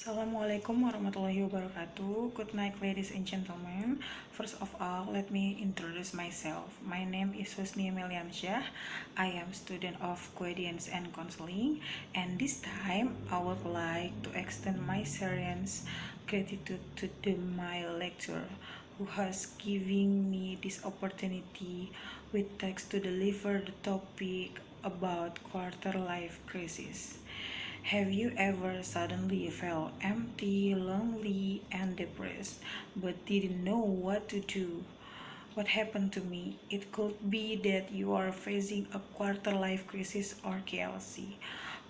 Assalamualaikum warahmatullahi wabarakatuh. Good night, ladies and gentlemen. First of all, let me introduce myself. My name is Husnia Meliansyah. I am student of guidance and counseling, and this time I would like to extend my serious gratitude to my lecturer who has given me this opportunity with text to deliver the topic about quarter life crisis. Have you ever suddenly felt empty, lonely, and depressed, but didn't know what to do? What happened to me? It could be that you are facing a quarter life crisis or KLC.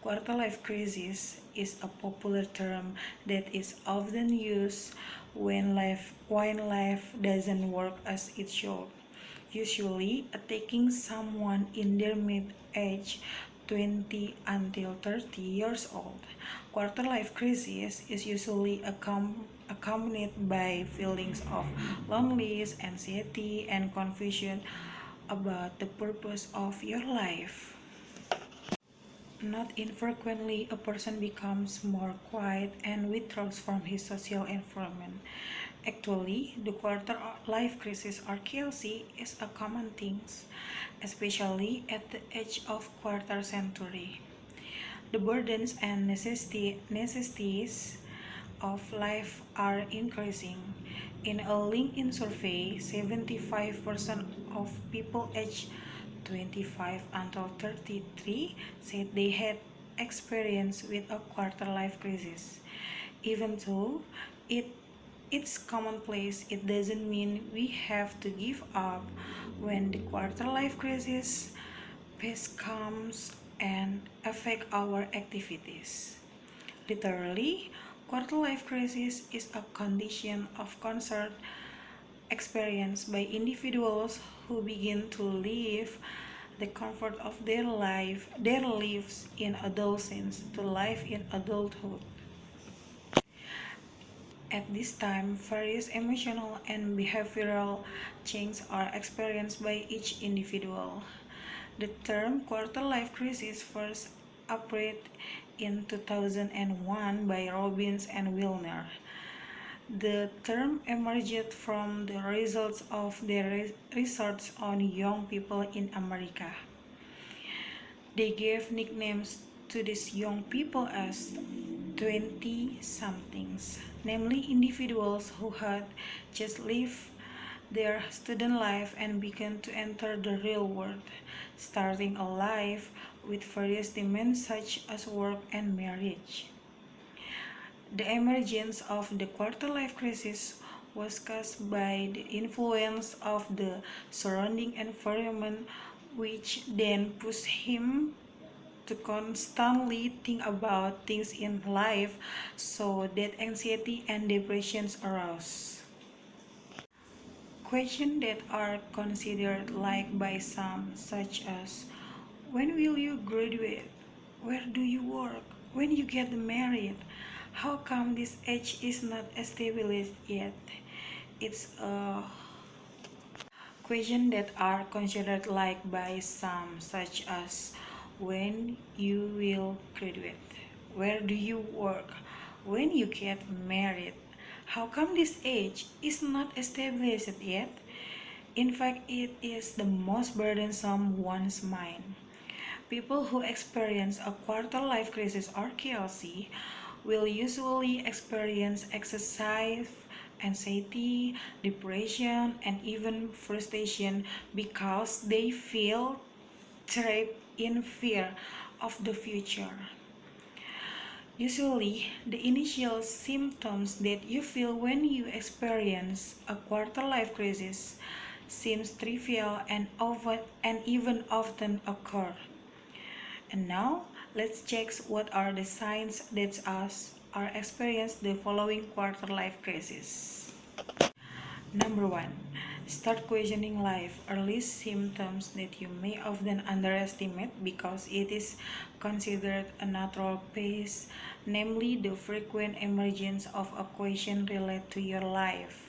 Quarter life crisis is a popular term that is often used when life doesn't work as it should, usually attacking someone in their mid-age 20 until 30 years old. Quarter life crisis is usually accompanied by feelings of loneliness, anxiety, and confusion about the purpose of your life. Not infrequently, a person becomes more quiet and withdraws from his social environment. Actually, the quarter life crisis or KLC is a common thing, especially at the age of quarter century. The burdens and necessities of life are increasing. In a LinkedIn survey, 75% of people aged 25 until 33 said they had experience with a quarter life crisis. Even though it it's commonplace, it doesn't mean we have to give up when the quarter life crisis phase comes and affect our activities. Literally, quarter life crisis is a condition of concern experienced by individuals who begin to live the comfort of their lives in adolescence to life in adulthood. At this time, various emotional and behavioral changes are experienced by each individual. The term quarter life crisis first appeared in 2001 by Robbins and Wilner. The term emerged from the results of their research on young people in America. They gave nicknames to these young people as 20-somethings, namely individuals who had just lived their student life and began to enter the real world, starting a life with various demands such as work and marriage. The emergence of the quarter life crisis was caused by the influence of the surrounding environment, which then pushed him to constantly think about things in life, so that anxiety and depressions arose. Questions that are considered like by some, such as when will you graduate? Where do you work? When you get married? How come this age is not established yet? It's a question that are considered like by some, such as when you will graduate? Where do you work? When you get married? How come this age is not established yet? In fact, it is the most burdensome one's mind. People who experience a quarter life crisis or KLC will usually experience excessive anxiety, depression, and even frustration because they feel trapped in fear of the future. Usually, the initial symptoms that you feel when you experience a quarter life crisis seems trivial and even often occur. And now, let's check what are the signs that us are experiencing the following quarter life crisis. Number 1. Start questioning life. Early symptoms that you may often underestimate because it is considered a natural pace, namely the frequent emergence of a question related to your life.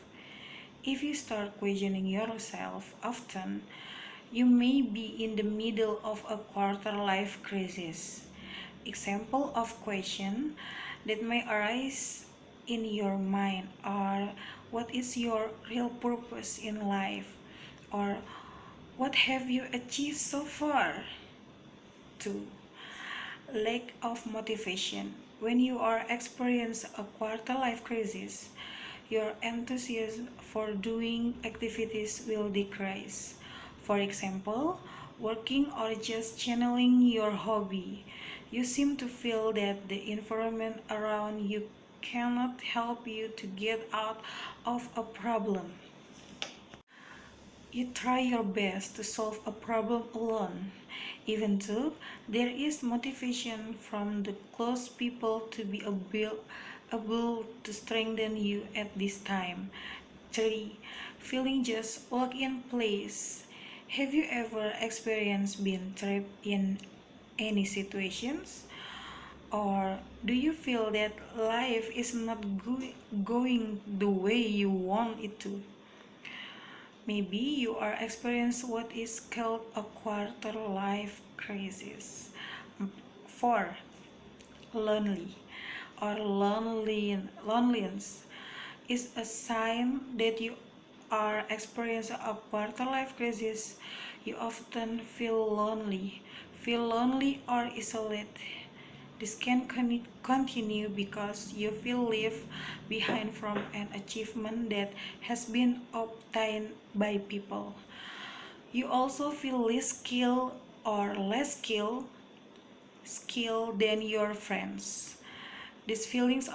If you start questioning yourself often, you may be in the middle of a quarter life crisis. Example of question: that may arise in your mind, or what is your real purpose in life, or what have you achieved so far. 2. Lack of motivation. When you are experiencing a quarter life crisis, your enthusiasm for doing activities will decrease. For example, working or just channeling your hobby. You seem to feel that the environment around you cannot help you to get out of a problem. You try your best to solve a problem alone, even though there is motivation from the close people to be able to strengthen you at this time. 3. Feeling just stuck in place. Have you ever experienced being trapped in any situations? Or do you feel that life is not going the way you want it to? Maybe you are experiencing what is called a quarter life crisis. 4. Lonely or loneliness is a sign that you are experiencing a quarter life crisis. You often feel lonely or isolated. This can continue because you feel left behind from an achievement that has been obtained by people. You also feel less skill than your friends. These feelings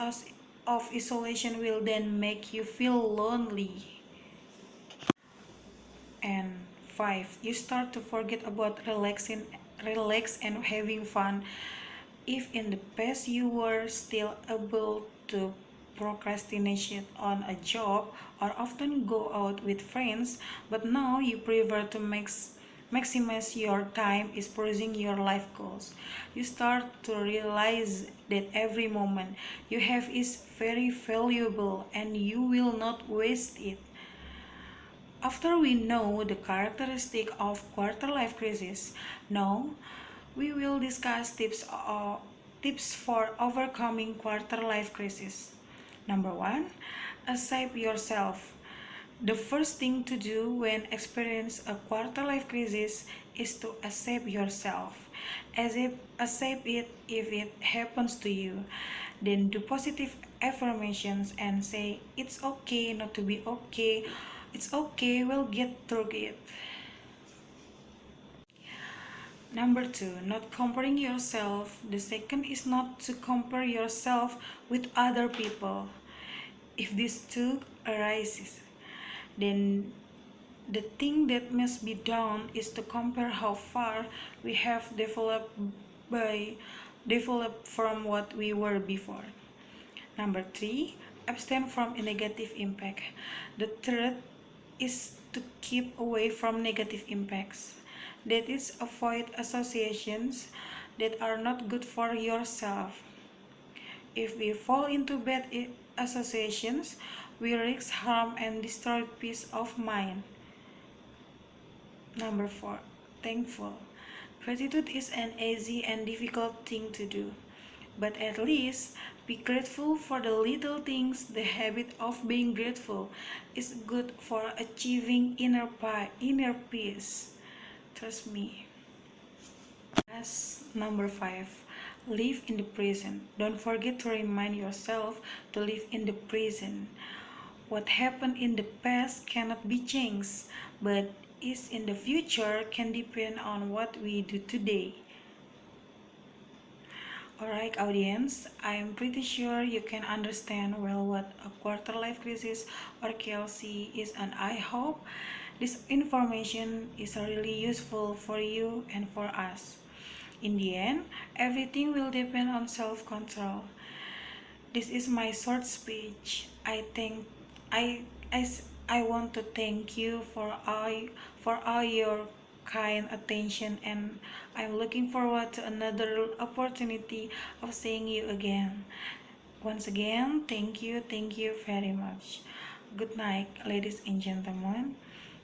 of isolation will then make you feel lonely. And 5. You start to forget about relax and having fun. If in the past you were still able to procrastinate on a job or often go out with friends, but now you prefer to maximize your time is pursuing your life goals, you start to realize that every moment you have is very valuable and you will not waste it. After we know the characteristic of quarter life crisis, now we will discuss tips for overcoming quarter life crisis. Number 1, accept yourself. The first thing to do when experience a quarter life crisis is to accept yourself. Accept it if it happens to you. Then do positive affirmations and say, it's okay not to be okay. It's okay, we'll get through it. Number 2, not comparing yourself. The second is not to compare yourself with other people. If these two arises, then the thing that must be done is to compare how far we have developed from what we were before. Number 3, abstain from a negative impact. The third is to keep away from negative impacts. That is, avoid associations that are not good for yourself. If we fall into bad associations, we risk harm and destroy peace of mind. Number 4, thankful. Gratitude is an easy and difficult thing to do, but at least be grateful for the little things. The habit of being grateful is good for achieving inner peace. Trust me. As number 5, live in the present. Don't forget to remind yourself to live in the present. What happened in the past cannot be changed, but is in the future can depend on what we do today. Alright, audience, I am pretty sure you can understand well what a quarter life crisis or KLC is, and I hope this information is really useful for you and for us. In the end, everything will depend on self-control. This is my short speech. I want to thank you for all your kind attention, and I'm looking forward to another opportunity of seeing you again. Once again, thank you very much. Good night, ladies and gentlemen.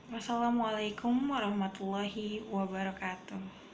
Wassalamualaikum warahmatullahi wabarakatuh.